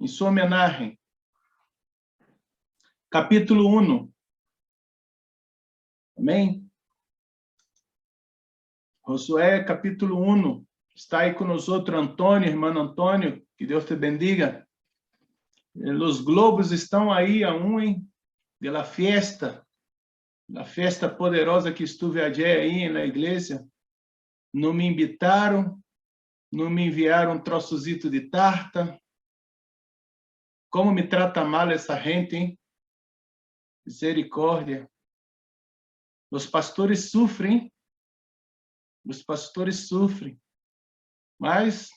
em sua homenagem. Capítulo 1. Amém? Josué, capítulo 1. Está aí com nós outro Antônio, irmão Antônio, que Deus te bendiga. Os globos estão aí aún, de la fiesta poderosa que estive ayer aí na igreja. Não me invitaram, não me enviaram um trocozito de tarta. Como me trata mal essa gente, hein? Misericórdia. Os pastores sofrem, mas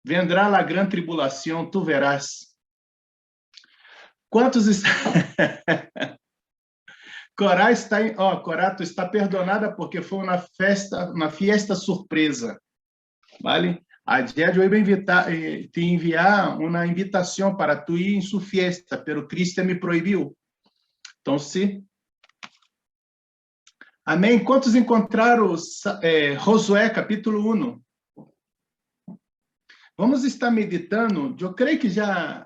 vendrá a grande tribulação, tu verás. Quantos Corá está Corá, tu está perdonada porque foi uma fiesta surpresa, vale? Ayer eu ia te enviar uma invitação para tu ir em sua fiesta, pero Cristo me proibiu. Então, sim. Amém? Quantos encontraram Josué, capítulo 1? Vamos estar meditando. Eu creio que já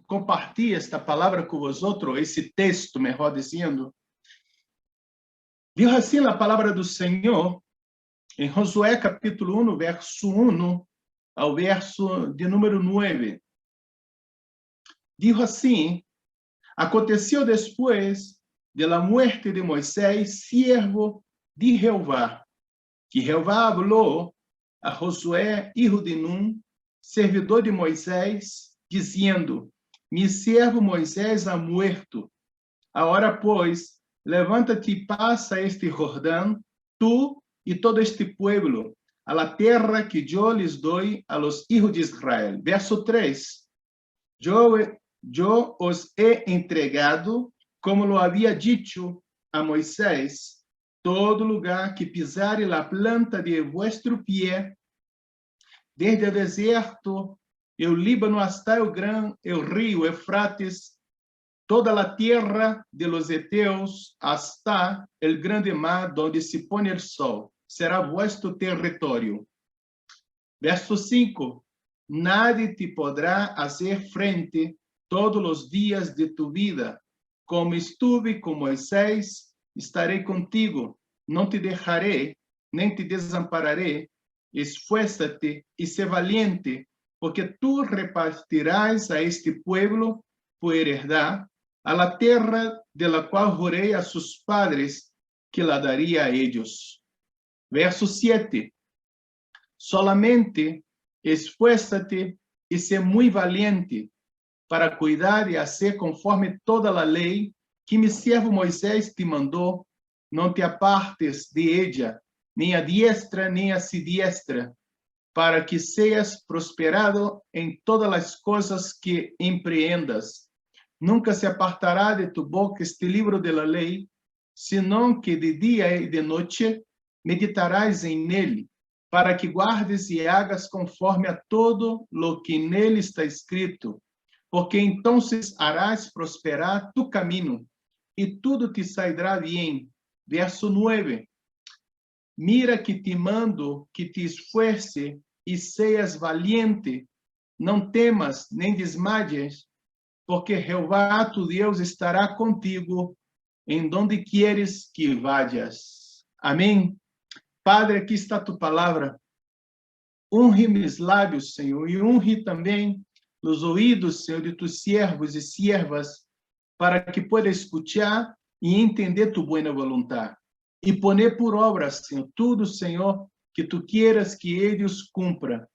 compartilhei esta palavra com vosotros, esse texto, melhor dizendo. Diz assim a palavra do Senhor, em Josué, capítulo 1, verso 1 ao verso de número 9. Diz assim: aconteceu depois de la muerte de Moisés, siervo de Jehová, que Jehová falou a Josué, hijo de Nun, servidor de Moisés, dizendo: mi servo Moisés ha muerto. Agora, pois, levanta-te e passa este Jordão, tu e todo este pueblo, a la terra que eu lhes dou a los hijos de Israel. Verso 3. Eu os he entregado, como lo havia dicho a Moisés, todo lugar que pisare la planta de vuestro pie, desde o deserto, o Líbano hasta o rio Eufrates, toda a terra de los heteus, hasta el grande mar, donde se pone el sol, será vuestro território. Verso 5. Nadie te podrá hacer frente todos os dias de tu vida. Como estuve com Moisés, estarei contigo. Não te deixarei, nem te desampararei. Esfuérzate e sé valiente, porque tu repartirás a este pueblo por heredad, a la terra de la qual jurei a sus padres que la daría a ellos. Verso 7. Solamente esfuérzate e sé muy valiente para cuidar e hacer conforme toda a lei que mi servo Moisés te mandou. Não te apartes de ella, nem a diestra, nem a siniestra, para que seas prosperado em todas as coisas que empreendas. Nunca se apartará de tu boca este livro de la lei, senão que de dia e de noite meditarás em nele, para que guardes e hagas conforme a todo lo que nele está escrito, porque então harás prosperar tu caminho, e tudo te sairá bem. Verso 9. Mira que te mando que te esfuerce e seas valiente, não temas nem desmayes, porque Jeová tu Deus estará contigo em donde quieres que vayas. Amém? Padre, aqui está tu palavra. Honre meus lábios, Senhor, e honre também os ouvidos, Senhor, de tus siervos e siervas, para que pueda escuchar e entender tu boa vontade. E poner por obra, Senhor, tudo, Senhor, que tu queiras que eles cumpra.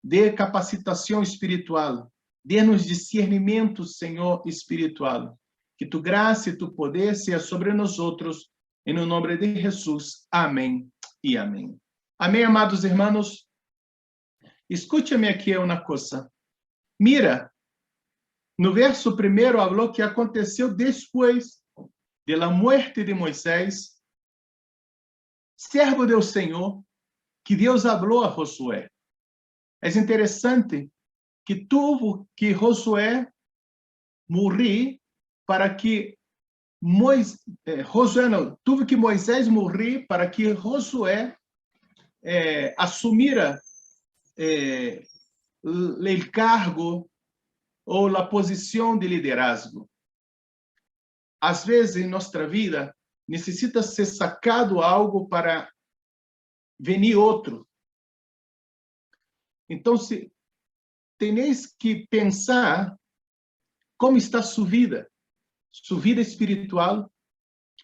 Dê capacitação espiritual, dê-nos discernimento, Senhor, espiritual. Que tu graça e tu poder seja sobre nós outros, em nome de Jesus. Amém e amém. Amém, amados irmãos? Escute-me aqui uma coisa. Mira, no verso 1 falou que aconteceu depois de la muerte de Moisés, servo do Senhor, que Deus falou a Josué. É interessante que tuvo que Josué morrer para que tuvo que Moisés morrer para que Josué assumira el cargo ou a posição de liderazgo. Às vezes, em nossa vida, necessita ser sacado algo para venir outro. Então, tenéis que pensar como está sua vida espiritual,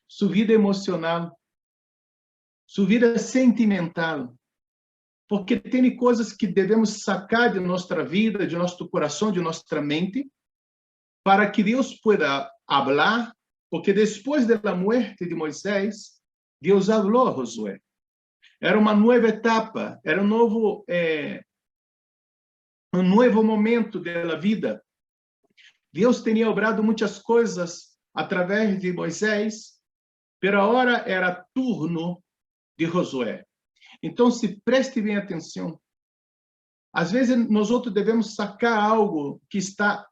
sua vida emocional, sua vida sentimental. Porque tem coisas que devemos sacar de nossa vida, de nosso coração, de nossa mente, para que Deus pueda falar, porque depois da morte de Moisés, Deus falou a Josué. Era uma nova etapa, era um novo momento da vida. Deus tinha obrado muitas coisas através de Moisés, pero agora era turno de Josué. Então, se preste bem atenção. Às vezes, nós devemos sacar algo que está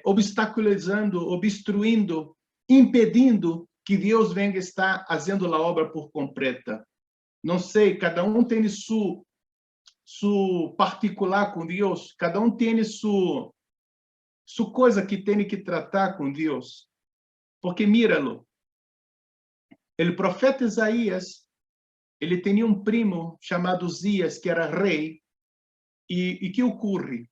obstaculizando, obstruindo, impedindo que Deus venha estar fazendo a obra por completa. Não sei, cada um tem seu particular com Deus, cada um tem sua coisa que tem que tratar com Deus. Porque, míralo, o profeta Isaías, ele tinha um primo chamado Uzias, que era rei, e que ocorre?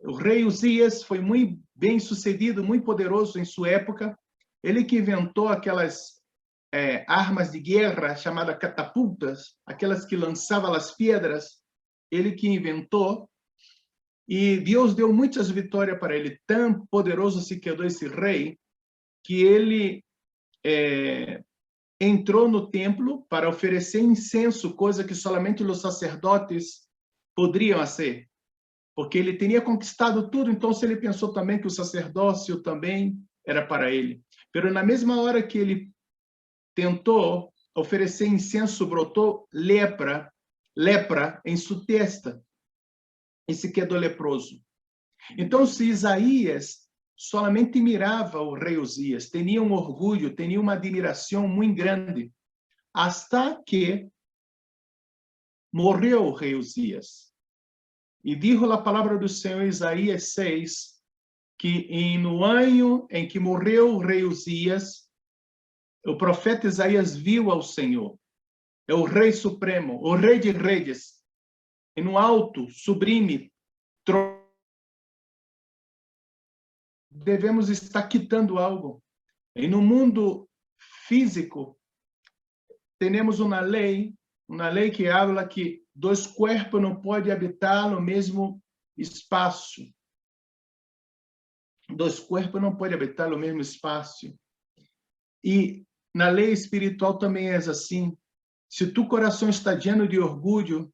O rei Uzias foi muito bem sucedido, muito poderoso em sua época. Ele que inventou aquelas armas de guerra chamadas catapultas, aquelas que lançavam as pedras, ele que inventou. E Deus deu muitas vitórias para ele. Tão poderoso se quedou esse rei, que ele entrou no templo para oferecer incenso, coisa que somente os sacerdotes poderiam fazer, porque ele tinha conquistado tudo. Então, ele pensou também que o sacerdócio também era para ele. Mas na mesma hora que ele tentou oferecer incenso, brotou lepra em sua testa e se quedou leproso. Então, se Isaías solamente mirava o rei Uzias, tinha um orgulho, tinha uma admiração muito grande, hasta que morreu o rei Uzias. E dijo a palavra do Senhor, Isaías 6, que no ano em que morreu o rei Uzias, o profeta Isaías viu ao Senhor, é o rei supremo, o rei de reis, em um alto, sublime trono. Devemos estar quitando algo. E no mundo físico, temos uma lei que habla que dois corpos não podem habitar no mesmo espaço. Dois corpos não podem habitar no mesmo espaço. E na lei espiritual também é assim. Se tu coração está lleno de orgulho,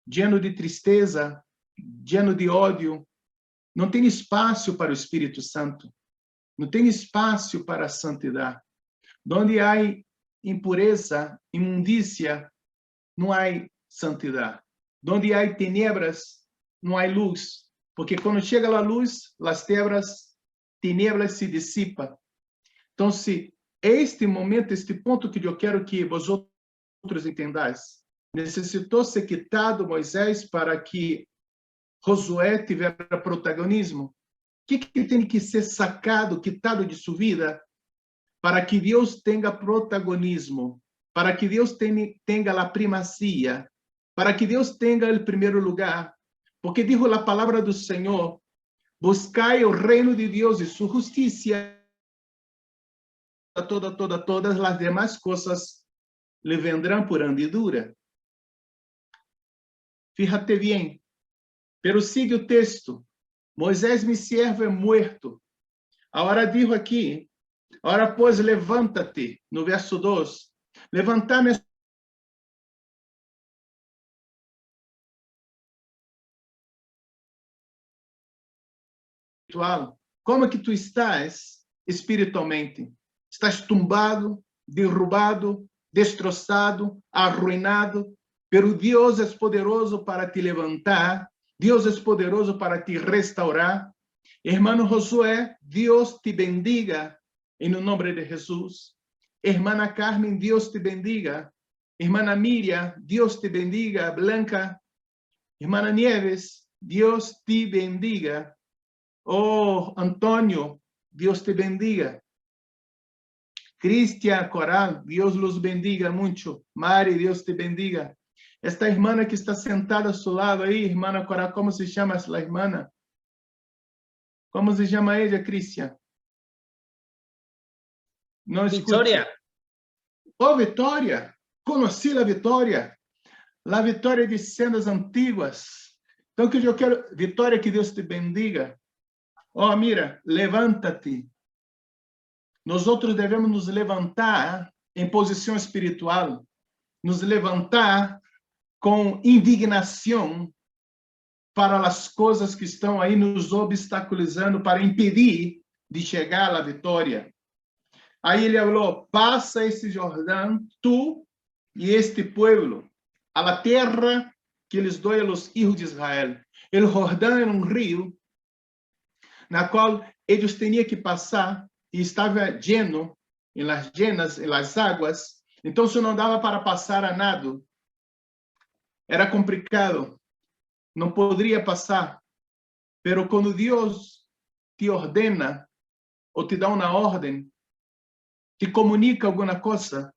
lleno de tristeza, lleno de ódio, não tem espaço para o Espírito Santo. Não tem espaço para a santidade. Onde há impureza, imundícia, não há santidade. Onde há tenebras, não há luz. Porque quando chega a luz, as tenebras se dissipam. Então, este momento, este ponto que eu quero que vosotros entendais, necessitou ser quitado Moisés para que Josué tivesse protagonismo. O que tem que ser sacado, quitado de sua vida, para que Deus tenha protagonismo, para que Deus tenha a primazia, para que Deus tenha o primeiro lugar? Porque dijo a palavra do Senhor: buscai o reino de Deus e sua justiça, todas as demais coisas lhe vendrão por andadura. Fíjate bem, pero sigue o texto. Moisés, mi siervo, é morto. Agora digo aqui, agora pois levanta-te, no verso 2, levantar-me espiritual. Como que tu estás espiritualmente? Estás tumbado, derrubado, destroçado, arruinado, pero Deus é poderoso para te levantar, Deus é poderoso para te restaurar. Hermano Josué, Deus te bendiga em nome de Jesus. Hermana Carmen, Deus te bendiga. Hermana Miriam, Deus te bendiga. Blanca, Hermana Nieves, Deus te bendiga. Oh, Antônio, Deus te bendiga. Cristian Coral, Deus los bendiga muito. Mari, Deus te bendiga. Esta irmã que está sentada a seu lado aí, irmã Coral, como se chama essa irmã? Como se chama ela, Cristian? Não escuto. Vitória. Oh, Vitória. Conheci a Vitória. A Vitória de cenas antiguas. Então, que eu quero, Vitória, que Deus te bendiga. Oh, mira, levanta-te. Nós outros devemos nos levantar em posição espiritual, nos levantar com indignação para as coisas que estão aí nos obstaculizando, para impedir de chegar à vitória. Aí ele falou: passa esse Jordão, tu e este pueblo, a la terra que lhes dou a los hijos de Israel. O Jordão era um rio na qual eles tinham que passar e estava lleno, em las águas, então se não dava para passar a nado. Era complicado, não poderia passar. Pero quando Deus te ordena, ou te dá uma ordem, te comunica alguma coisa,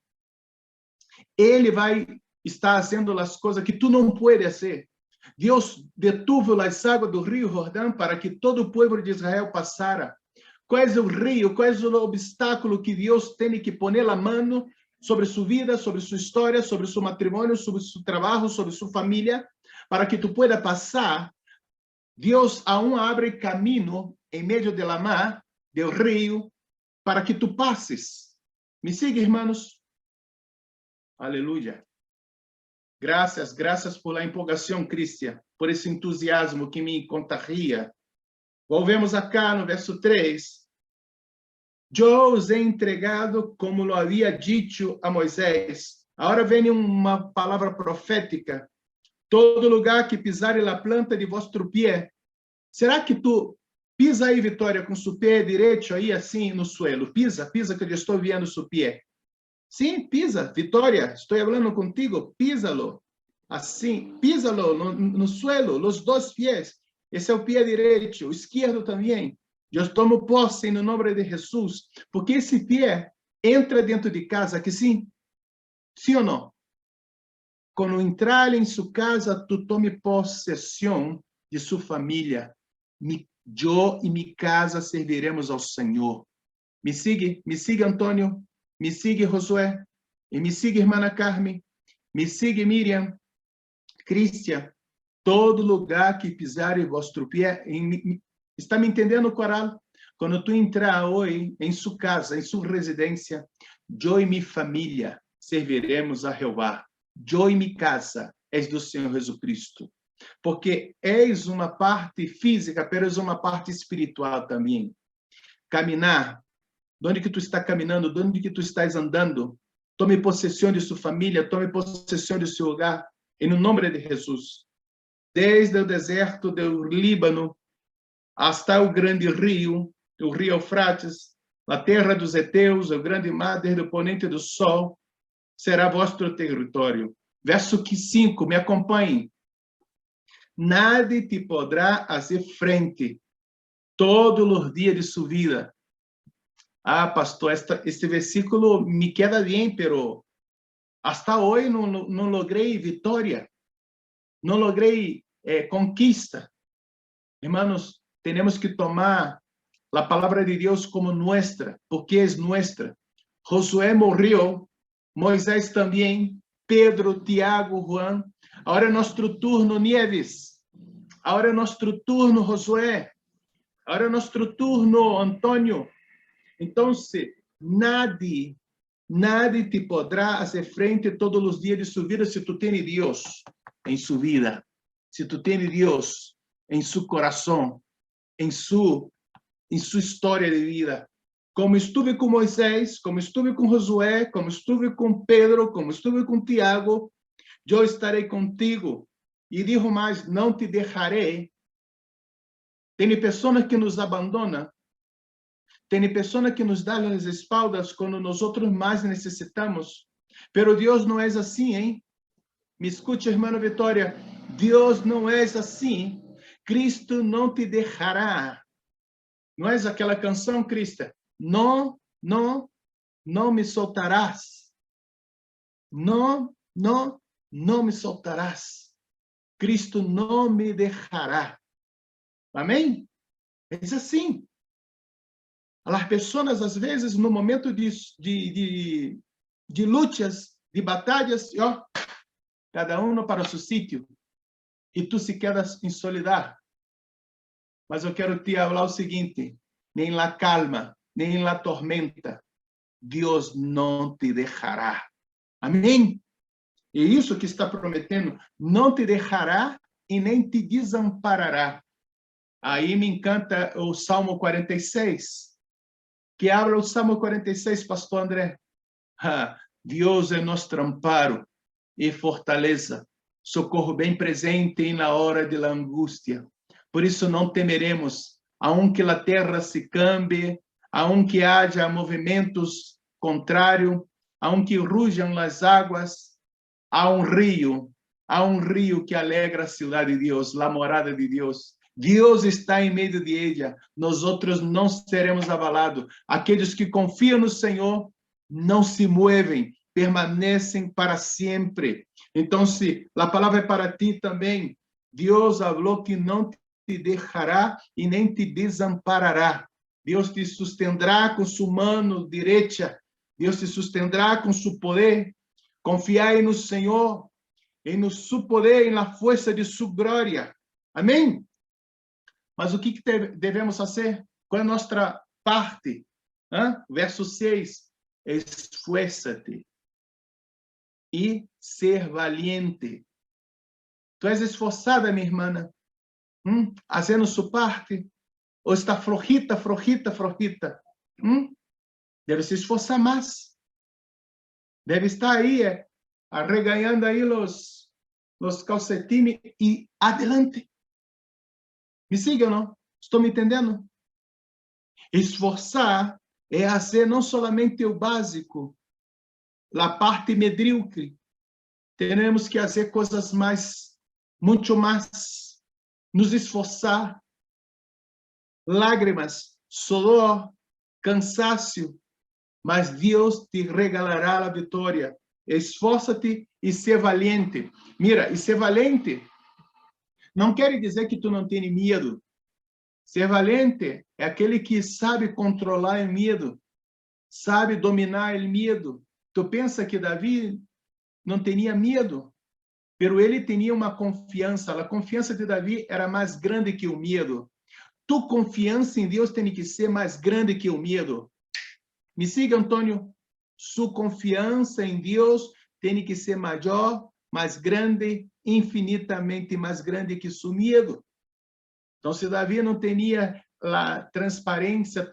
Ele vai estar fazendo as coisas que tu não puedes fazer. Deus detuvo as águas do rio Jordão para que todo o povo de Israel passara. Qual é o rio, qual é o obstáculo que Deus tem que pôr a mão sobre sua vida, sobre sua história, sobre seu matrimônio, sobre seu trabalho, sobre sua família, para que tu pueda passar? Deus aún abre caminho em meio de la mar, do rio, para que tu passes. Me siga, irmãos? Aleluia. Graças por la empolgação, Cristian, por esse entusiasmo que me contagia. Volvemos acá no verso 3. Eu os he entregado como lo havia dito a Moisés. Agora vem uma palavra profética. Todo lugar que pisare a planta de vosso pé. Será que tu pisa aí, Vitória, com seu pé direito aí assim no suelo? Pisa que eu estou vendo seu pé. Sim, pisa, Vitória, estou falando contigo. Písalo. Assim, písalo no suelo, os dois pés. Esse é o pé direito, o esquerdo também. Eu tomo posse no nome de Jesus, porque esse pé entra dentro de casa, que sim? Sim ou não? Quando entrar em sua casa, tu tome possessão de sua família. Eu e minha casa serviremos ao Senhor. Me siga, Antônio. Me siga, Josué. E me siga, irmã Carmen. Me siga, Miriam. Cristian. Todo lugar que pisar em vosso pé, está me entendendo, Coral? Quando tu entrar hoje em sua casa, em sua residência, eu e minha família serviremos a Jeová. Eu e minha casa és do Senhor Jesus Cristo. Porque és uma parte física, mas és uma parte espiritual também. Caminhar, onde que tu está caminhando, onde que tu estás andando, tome possessão de sua família, tome possessão de seu lugar, em nome de Jesus. Desde o deserto do Líbano até o grande rio, o rio Eufrates, a terra dos heteus, o grande mar desde o ponente do sol, será vosso território. Verso 5, me acompanhe. Nada te poderá fazer frente todos os dias de sua vida. Ah, pastor, este versículo me queda bem, pero hasta hoje não logrei vitória, não logrei conquista. Hermanos, temos que tomar a palavra de Deus como nuestra, porque é nuestra. Josué morreu, Moisés também, Pedro, Tiago, Juan. Agora é nosso turno, Nieves. Agora é nosso turno, Josué. Agora é nosso turno, Antônio. Então, nada te poderá fazer frente todos os dias de sua vida se tu tens Deus em sua vida, se tu tens Deus em seu coração, em sua história de vida. Como estive com Moisés, como estive com Josué, como estive com Pedro, como estive com Tiago, eu estarei contigo. E digo mais, não te deixarei. Tem pessoas que nos abandonam, tem pessoas que nos dão as espaldas quando nós outros mais necessitamos. Pero Deus não é assim, hein? Me escute, irmã Vitória. Deus não é assim, Cristo não te deixará. Não é aquela canção, Cristo? Não, não, não me soltarás. Não, não, não me soltarás. Cristo não me deixará. Amém? É assim. As pessoas, às vezes, no momento de lutas, de batalhas, ó, cada um para o seu sítio, e tu se quedas em solidão. Mas eu quero te falar o seguinte: nem na calma, nem na tormenta, Deus não te deixará. Amém? E isso que está prometendo, não te deixará e nem te desamparará. Aí me encanta o Salmo 46, que habla o Salmo 46, pastor André. Deus é nosso amparo e fortaleza, socorro bem presente na hora de la angústia. Por isso não temeremos, aunque a terra se cambie, aunque haja movimentos contrários, aunque rujam as águas, há um rio que alegra a cidade de Deus, a morada de Deus. Deus está em meio de ela. Nós outros não seremos abalados. Aqueles que confiam no Senhor não se movem, permanecem para sempre. Então, se a palavra é para ti também, Deus falou que não te deixará e nem te desamparará. Deus te sustentará com sua mão direita. Deus te sustentará com seu poder. Confiai no Senhor, e no seu poder e na força de sua glória. Amém? Mas o que devemos fazer? Qual é a nossa parte? Verso 6. Esfuerça-te e ser valiente. Tu és esforçada, minha irmã, fazendo sua parte? Ou está flojita? Deve se esforçar mais. Deve estar aí, arreganhando aí os calcetines e adelante. Me siga ou não? Estou me entendendo? Esforçar é fazer não somente o básico, a parte medíocre. Temos que fazer coisas mais, muito mais, nos esforçar. Lágrimas, suor, cansaço, mas Deus te regalará a vitória. Esforça-te e ser valiente. Mira, e ser valente não quer dizer que tu não tenha medo. Ser valente é aquele que sabe controlar o medo, sabe dominar o medo. Tu pensa que Davi não tinha medo, pero ele tinha uma confiança. A confiança de Davi era mais grande que o medo. Tu confiança em Deus tem que ser mais grande que o medo. Me siga, Antônio. Sua confiança em Deus tem que ser maior, mais grande, infinitamente mais grande que seu medo. Então, se Davi não tinha a transparência,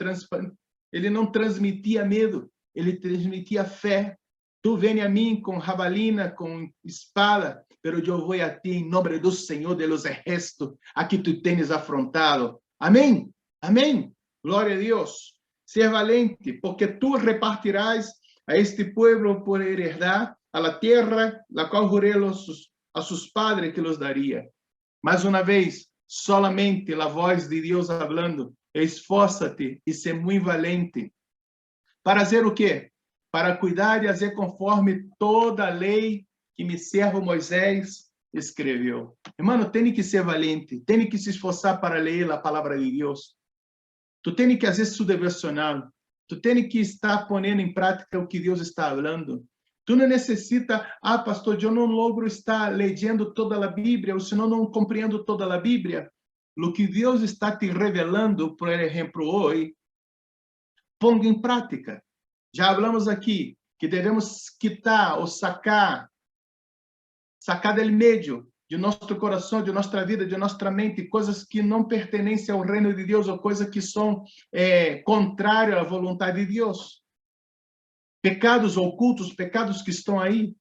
ele não transmitia medo, ele transmitia fé. Tu vem a mim com jabalina, com espada, pero eu vou a ti em nome do Senhor de los exércitos, a que tu tens afrontado. Amém? Amém? Glória a Deus. Ser valente, porque tu repartirás a este pueblo por heredar a la tierra, la qual jurei a seus padres que los daria. Mais uma vez, solamente a voz de Deus falando, esforça-te e ser muito valente. Para fazer o quê? Para cuidar e fazer conforme toda a lei que me servo Moisés escreveu. Irmão, tem que ser valente, tem que se esforçar para ler a palavra de Deus. Tu tem que fazer seu devocional. Tu tem que estar pondo em prática o que Deus está falando. Tu não necessita, pastor, eu não logro estar lendo toda a Bíblia, ou senão não compreendo toda a Bíblia. O que Deus está te revelando, por exemplo, hoje, ponga em prática. Já falamos aqui que devemos quitar ou sacar del meio de nosso coração, de nossa vida, de nossa mente, coisas que não pertencem ao reino de Deus ou coisas que são contrárias à vontade de Deus. Pecados ocultos, pecados que estão aí.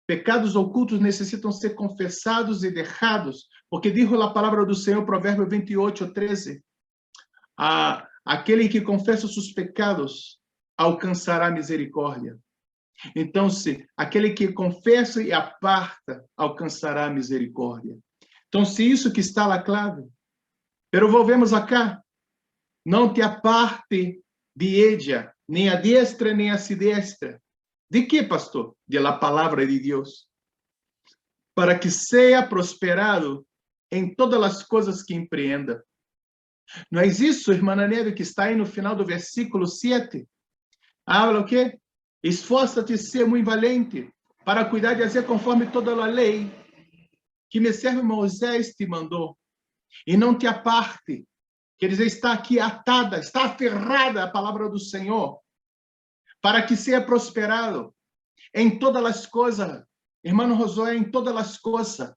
Pecados ocultos necessitam ser confessados e deixados, porque diz a palavra do Senhor, Provérbio 28:13, aquele que confessa seus pecados alcançará misericórdia. Então, se aquele que confessa e aparta alcançará misericórdia. Então, se isso que está lá clave. Pero volvemos acá. Não te aparte de ella, nem a diestra, nem a siniestra. De que, pastor? De la palavra de Deus. Para que seja prosperado em todas as coisas que empreenda. Não é isso, irmã Neve, que está aí no final do versículo 7? Habla o quê? Esforça-te a ser muito valente para cuidar de fazer conforme toda a lei que me serve Moisés te mandou. E não te aparte. Quer dizer, está aqui atada, está aferrada à palavra do Senhor, para que seja prosperado em todas as coisas. Irmão Josué, em todas as coisas.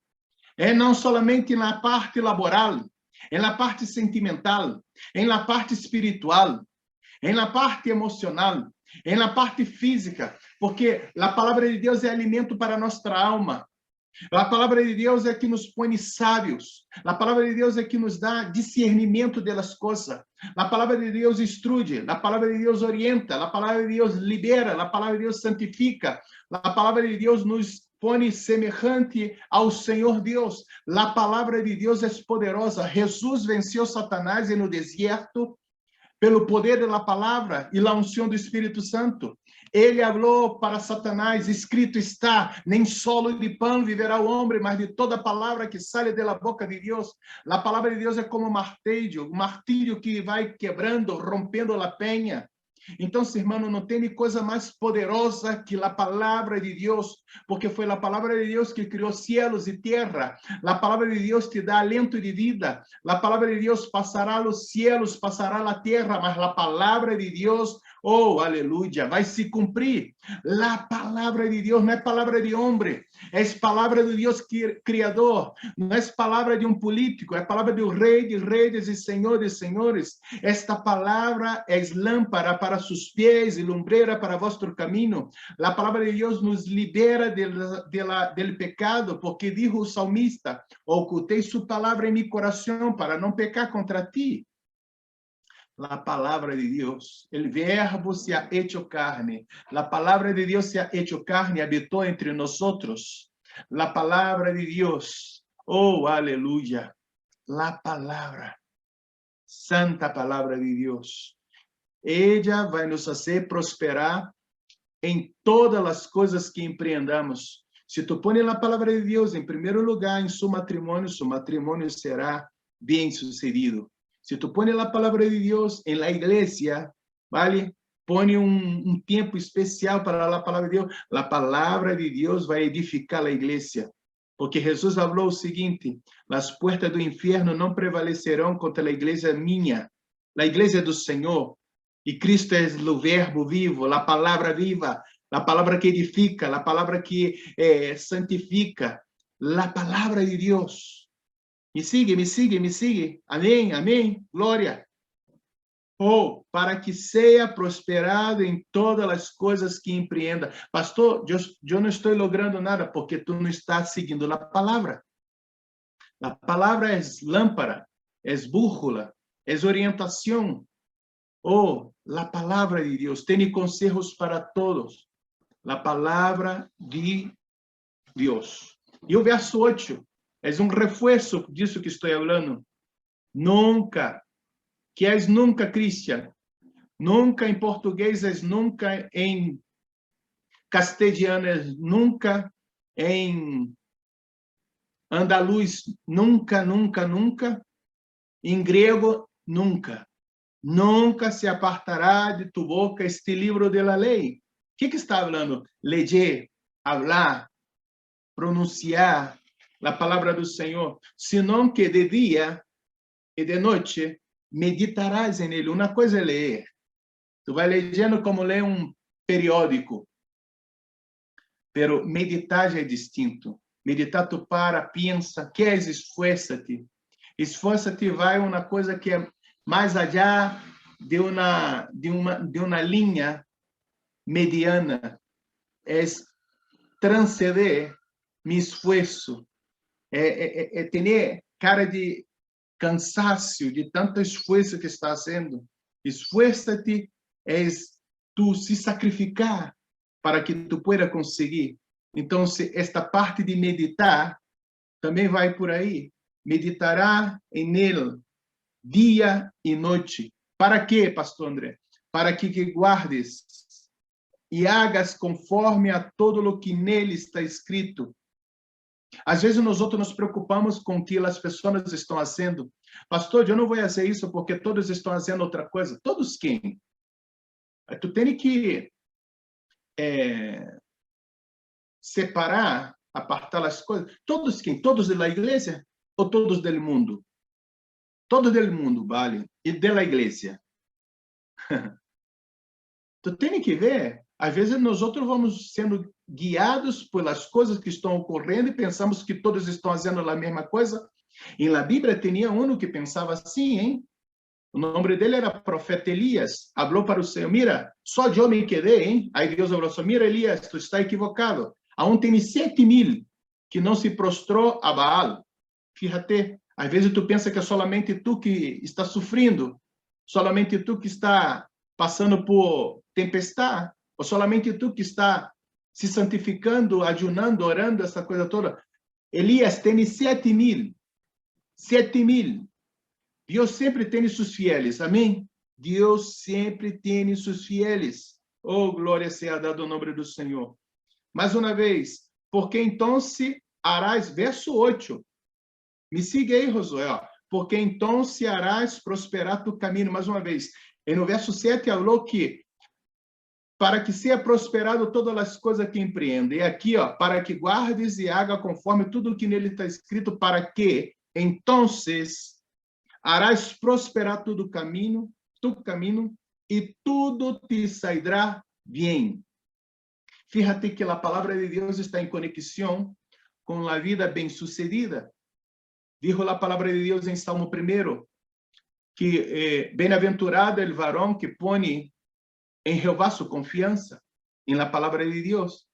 Não somente na parte laboral, na parte sentimental, na parte espiritual, na parte emocional, na parte física, porque a palavra de Deus é alimento para nossa alma. A palavra de Deus é que nos põe sábios. A palavra de Deus é que nos dá discernimento das coisas. A palavra de Deus instrui. A palavra de Deus orienta. A palavra de Deus libera. A palavra de Deus santifica. A palavra de Deus nos põe semejante ao Senhor Deus. A palavra de Deus é poderosa. Jesus venceu Satanás no deserto pelo poder da palavra e a unção do Espírito Santo. Ele falou para Satanás, escrito está, nem solo de pão viverá o homem, mas de toda palavra que sai da boca de Deus. A palavra de Deus é como um martilho que vai quebrando, rompendo a penha. Então, irmão, não tem coisa mais poderosa que a palavra de Deus, porque foi a palavra de Deus que criou céus e terra. A palavra de Deus te dá alento de vida. A palavra de Deus passará os céus, passará a terra, mas a palavra de Deus, oh, aleluia, vai se cumprir. A palavra de Deus não é palavra de homem, é palavra de Deus criador. Não é palavra de um político, é palavra do rei de reis e senhor de senhores. Esta palavra é lâmpada para seus pés e lumbreira para vosso caminho. A palavra de Deus nos libera del pecado, porque dijo o salmista, ocultei sua palavra em meu coração para não pecar contra ti. A palavra de Deus, o verbo se ha hecho carne. A palavra de Deus se ha hecho carne, habitou entre nós. A palavra de Deus, oh, aleluia. A palavra, santa palavra de Deus. Ella vai nos fazer prosperar em todas as coisas que empreendamos. Se tu pões a palavra de Deus em primeiro lugar em seu matrimônio será bem sucedido. Se tu pões a palavra de Deus em la igreja, vale? Põe tempo especial para a palavra de Deus. A palavra de Deus vai edificar a igreja. Porque Jesus falou o seguinte: as portas do inferno não prevalecerão contra a igreja minha. A igreja do Senhor. E Cristo é o verbo vivo, a palavra viva, a palavra que edifica, a palavra que santifica, a palavra de Deus. Me sigue, me sigue, me sigue. Amém, amém. Glória. Oh, para que seja prosperado em todas as coisas que empreenda. Pastor, eu não estou logrando nada porque tu não estás seguindo a palavra. A palavra é lâmpada, é bússola, é orientação. Oh, a palavra de Deus tem conselhos para todos. A palavra de Deus. E o verso 8 é reforço disso que estou falando. Nunca, que és nunca, Cristian. Nunca em português és nunca, em castelhano és nunca, em andaluz nunca, nunca, nunca. Em grego, nunca. Nunca se apartará de tu boca este livro de la lei. O que está falando? Ler, falar, pronunciar a palavra do Senhor, senão que de dia e de noite meditarás em ele. Uma coisa é ler. Tu vai lendo como ler periódico. Pero meditar já é distinto. Meditar tu para, pensa, queres, esforça-te. Esforça-te vai uma coisa que é mais allá de uma linha mediana, é transcender meu esforço, é ter cara de cansaço de tanto esforço que está fazendo. Esforça-te é tu se sacrificar para que tu pueda conseguir. Então, esta parte de meditar também vai por aí. meditará en él día y noche. ¿Para qué, Pastor André? Para que guardes e hagas conforme a todo lo que nele está escrito. Às vezes nós outros nos preocupamos com o que as pessoas estão fazendo. Pastor, eu não vou fazer isso porque todos estão fazendo outra coisa. Todos quem? Tu tem que separar, apartar as coisas. Todos quem? Todos da igreja ou todos do mundo? Todos do mundo, vale. E da igreja. Tu tem que ver. Às vezes nós outros vamos sendo guiados pelas coisas que estão ocorrendo e pensamos que todos estão fazendo a mesma coisa. E na Bíblia tinha um que pensava assim, hein? O nome dele era profeta Elias. Falou para o Senhor, mira, só eu me quedei, hein? Aí Deus falou assim, mira, Elias, tu está equivocado. Aún tem 7.000 que não se prostrou a Baal. Fíjate, às vezes tu pensa que é solamente tu que está sofrendo, solamente tu que está passando por tempestade, ou solamente tu que está se santificando, ayunando, orando, essa coisa toda. Elias tem 7.000. 7.000. Deus sempre tem seus fieles, amém? Deus sempre tem seus fieles. Oh, glória seja dada ao nome do Senhor. Mais uma vez, porque então se harás, verso 8. Me siga aí, Josué. Ó. Porque então se harás prosperar tu caminho. Mais uma vez. E no verso 7 falou que para que seja prosperado todas as coisas que empreende. E aqui, ó, para que guardes e haga conforme tudo o que nele está escrito, para que, então, harás prosperar tu caminho, e tudo te sairá bem. Fíjate que a palavra de Deus está em conexão com a vida bem-sucedida. Dijo a palavra de Deus em Salmo 1, que bem-aventurado é o varão que põe em Jeová sua confiança, em la palavra de Deus,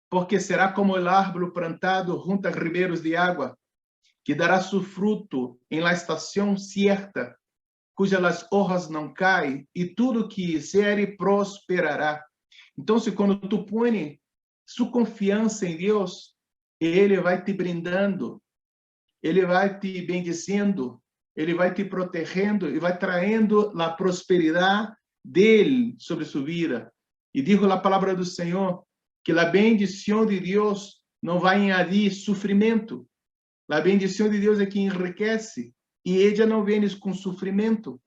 porque será como o árbol plantado junto a ribeiros de água, que dará su fruto em la estação certa, cujas hojas não caem, e tudo que hiciere prosperará. Então, quando tu põe sua confiança em Deus, Ele vai te brindando, Ele vai te bendizendo, Ele vai te protegendo e vai traindo a prosperidade dele sobre sua vida. E digo a palavra do Senhor que a bendição de Deus não vai añadir sofrimento. A bendição de Deus é que enriquece e ela não vem com sofrimento.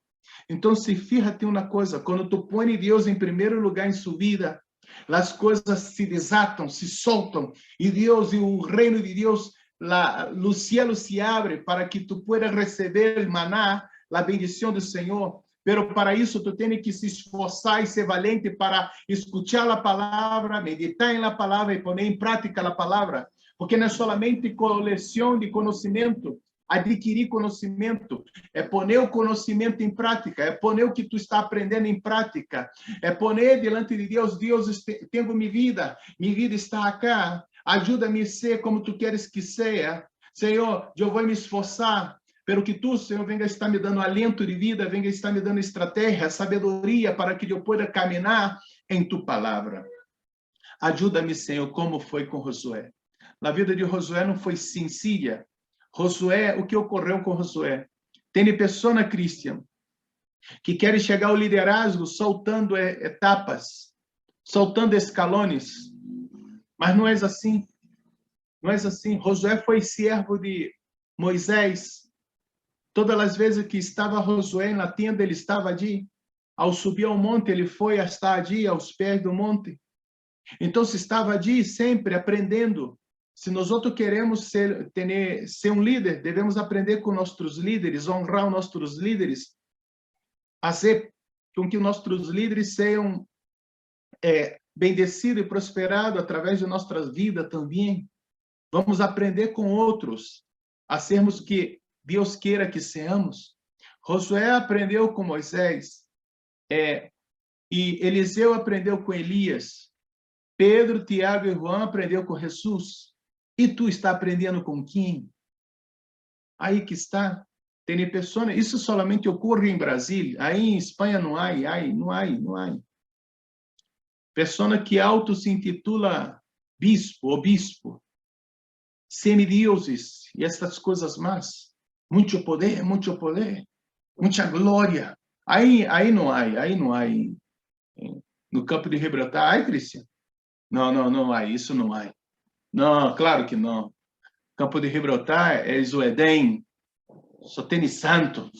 Então, se fíjate uma coisa, quando tu põe Deus em primeiro lugar em sua vida, as coisas se desatam, se soltam, e Deus e o reino de Deus, o cielo se abre para que tu puedas receber o maná, a bendição do Senhor. Pero para isso tu tens que se esforçar e ser valente para escutar a palavra, meditar na palavra e poner em prática a palavra, porque não é solamente coleção de conhecimento, adquirir conhecimento, é poner o conhecimento em prática, é poner o que tu está aprendendo em prática, é poner diante de Deus, Deus, tenho minha vida está acá, ajuda-me a ser como tu queres que seja, Senhor, eu vou me esforçar, pero que tu, Senhor, venga estar me dando alento de vida, venga estar me dando estratégia, sabedoria, para que eu possa caminhar em tu palavra. Ajuda-me, Senhor, como foi com Josué. Na vida de Josué não foi sencilla. Josué, o que ocorreu com Josué? Tem pessoa, Cristian, que querem chegar ao liderazgo soltando etapas, soltando escalones, mas não é assim. Não é assim. Josué foi servo de Moisés. Todas as vezes que estava Josué na tenda, ele estava ali. Ao subir ao monte, ele foi estar ali, aos pés do monte. Então, se estava ali sempre aprendendo. Se nós outros queremos ser um líder, devemos aprender com nossos líderes, honrar os nossos líderes, fazer com que nossos líderes sejam bendecidos e prosperados através de nossas vidas também. Vamos aprender com outros a sermos o que Deus queira que sejamos. Josué aprendeu com Moisés, e Eliseu aprendeu com Elias. Pedro, Tiago e João aprendeu com Jesus. E tu está aprendendo com quem? Aí que está. Tem pessoas, isso solamente ocorre em Brasília. Aí em Espanha não há. Pessoa que auto se intitula bispo ou bispo, semideuses e essas coisas mais. Mucho poder, muita glória. Aí não há, no campo de Gibraltar. Ai, Cristian? Não há, isso não há. Não, claro que não. Campo de Gibraltar é o Edém. Só tem santo,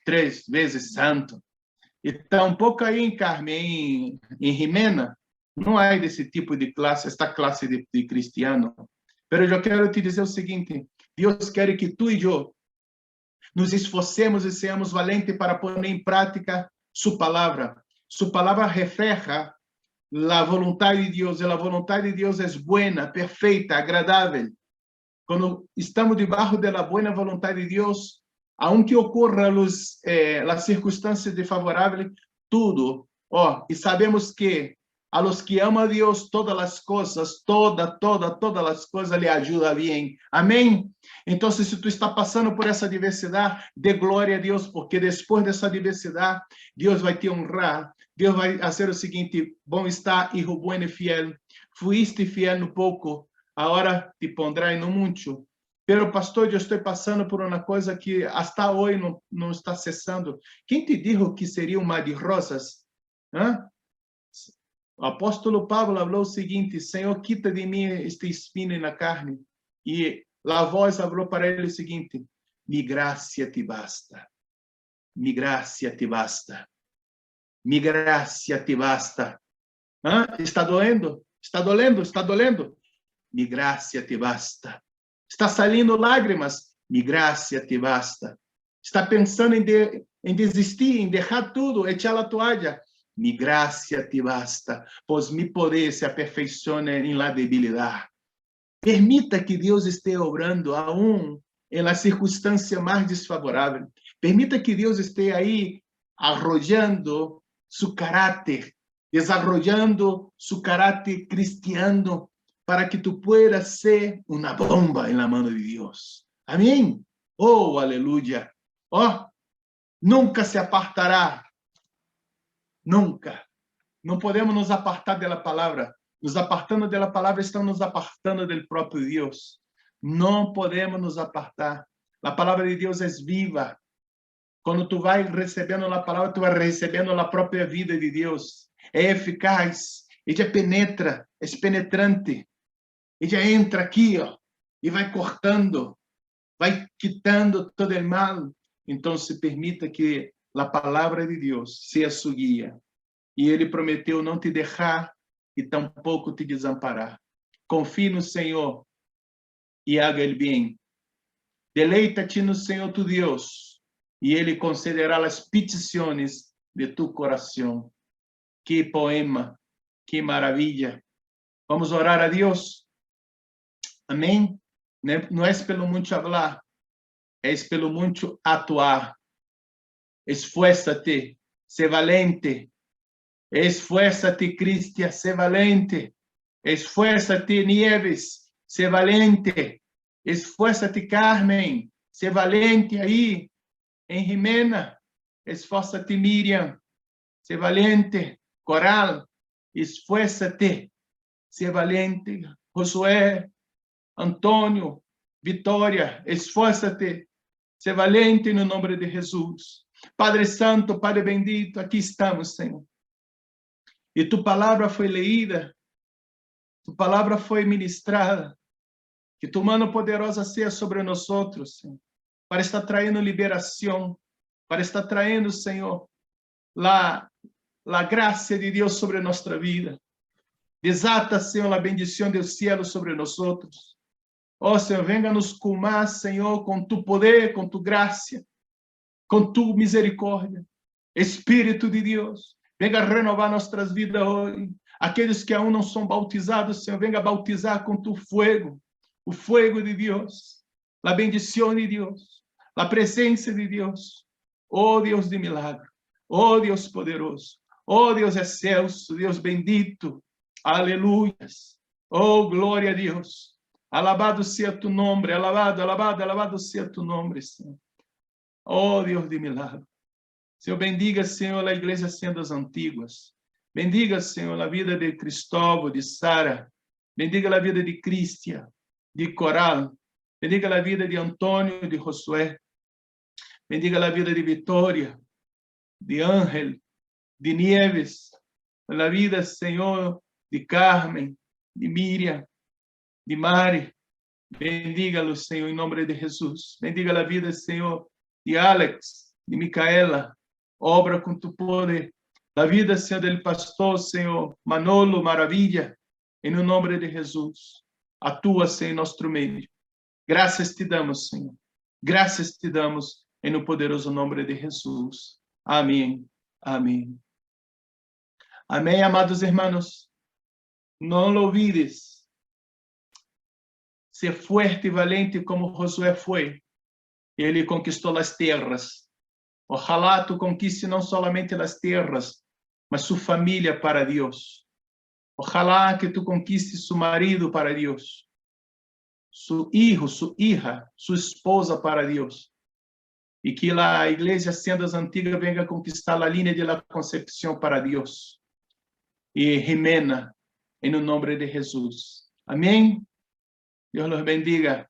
3 vezes santo. E tampouco aí em Carmen, em Jimena, não há desse tipo de classe, esta classe de cristiano. Mas eu quero te dizer o seguinte: Deus quer que tu e eu nos esforcemos e seamos valentes para pôr em prática sua palavra. Sua palavra refleja a vontade de Deus, e a vontade de Deus é boa, perfeita, agradável. Quando estamos debaixo da boa vontade de Deus, aunque ocorra as circunstâncias desfavoráveis, tudo, e sabemos que a los que amam a Deus, todas as coisas, todas as coisas lhe ajudam bem. Amém? Então, se tu está passando por essa diversidade, dê glória a Deus, porque depois dessa diversidade, Deus vai te honrar. Deus vai fazer o seguinte: bom está, hijo bueno e fiel. Fuiste fiel no pouco, agora te pondrá no muito. Pero, pastor, eu estou passando por uma coisa que hasta hoje não está cessando. Quem te disse que seria um mar de rosas? O apóstolo Pablo falou o seguinte: Senhor, quita de mim este espinho na carne. E a voz falou para ele o seguinte: mi gracia te basta. Mi gracia te basta. Mi gracia te basta. Está doendo? Está dolendo? Está dolendo? Mi gracia te basta. Está saindo lágrimas? Mi gracia te basta. Está pensando em desistir, em deixar tudo, echar a toalha? Mi gracia te basta, pois mi poder se aperfeiçoa em la debilidade. Permita que Deus esteja obrando aún em la circunstância mais desfavorável. Permita que Deus esteja aí arrojando su caráter, desarrollando su caráter cristiano, para que tu puedas ser uma bomba en la mano de Deus. Amém? Oh, aleluia! Nunca se apartará. Nunca. Não podemos nos apartar da palavra. Nos apartando da palavra, estamos nos apartando do próprio Deus. Não podemos nos apartar. A palavra de Deus é viva. Quando tu vai recebendo a palavra, tu vai recebendo a própria vida de Deus. É eficaz. Ela penetra, é penetrante. Ela entra aqui, e vai cortando, vai quitando todo o mal. Então, se permita que a palavra de Deus seja sua guia. E Ele prometeu não te deixar e tampouco te desamparar. Confie no Senhor e haga o bem. Deleita-te no Senhor tu Deus, e Ele concederá as petições de tu coração. Que poema, que maravilha. Vamos orar a Deus. Amém? Não é pelo muito falar, é pelo muito atuar. Esfuérzate, sé valente. Esfuérzate, Cristian, sé valente. Esfuérzate, Nieves, sé valente. Esfuérzate, Carmen, sé valente aí em Jimena. Esfuérzate, Miriam, sé valente. Coral, esfuérzate, sé valente. Josué, Antônio, Vitória, esfuérzate, sé valente no nome de Jesus. Padre Santo, Padre bendito, aqui estamos, Senhor. E tu palavra foi leída, tu palavra foi ministrada, que tu mano poderosa seja sobre nós outros, Senhor, para estar traindo liberação, para estar traindo, Senhor, a graça de Deus sobre nossa vida. Desata, Senhor, a bendição do cielo sobre nós outros. Senhor, venga nos colmar, Senhor, com tu poder, com tu graça, com tu misericórdia. Espírito de Deus, venga renovar nossas vidas hoje. Aqueles que ainda não são bautizados, Senhor, venga bautizar com tu fogo, o fogo de Deus, a bendição de Deus, a presença de Deus. Oh Deus de milagre, oh Deus poderoso, oh Deus excelso, Deus bendito, aleluias, oh glória a Deus. Alabado seja tu nome, alabado seja tu nome, Senhor. Oh Deus de milagre. Senhor, bendiga, Senhor, a igreja Sendas Antiguas. Bendiga, Senhor, a vida de Cristóvão, de Sara. Bendiga a vida de Cristian, de Coral. Bendiga a vida de Antônio, de Josué. Bendiga a vida de Vitória, de Ángel, de Nieves, a vida, Senhor, de Carmen, de Miriam, de Mari. Bendiga-los, Senhor, em nome de Jesus. Bendiga a vida, Senhor, de Alex, de Micaela. Obra com tu poder. A vida, Senhor, do pastor, Senhor, Manolo, maravilha. Em nome de Jesus. Atua, Senhor, em nosso meio. Graças te damos, Senhor. Graças te damos em no poderoso nome de Jesus. Amém. Amém. Amém, amados hermanos. Não lo olvides. Ser fuerte e valente como Josué foi. Ele conquistou as terras. Ojalá tu conquiste não somente as terras, mas sua família para Deus. Ojalá que tu conquiste seu marido para Deus. Su hijo, su hija, sua esposa para Deus. E que a igreja Sendas Antigas venga conquistar a linha de la concepção para Deus. E Jimena, em nome de Jesus. Amém? Deus los bendiga.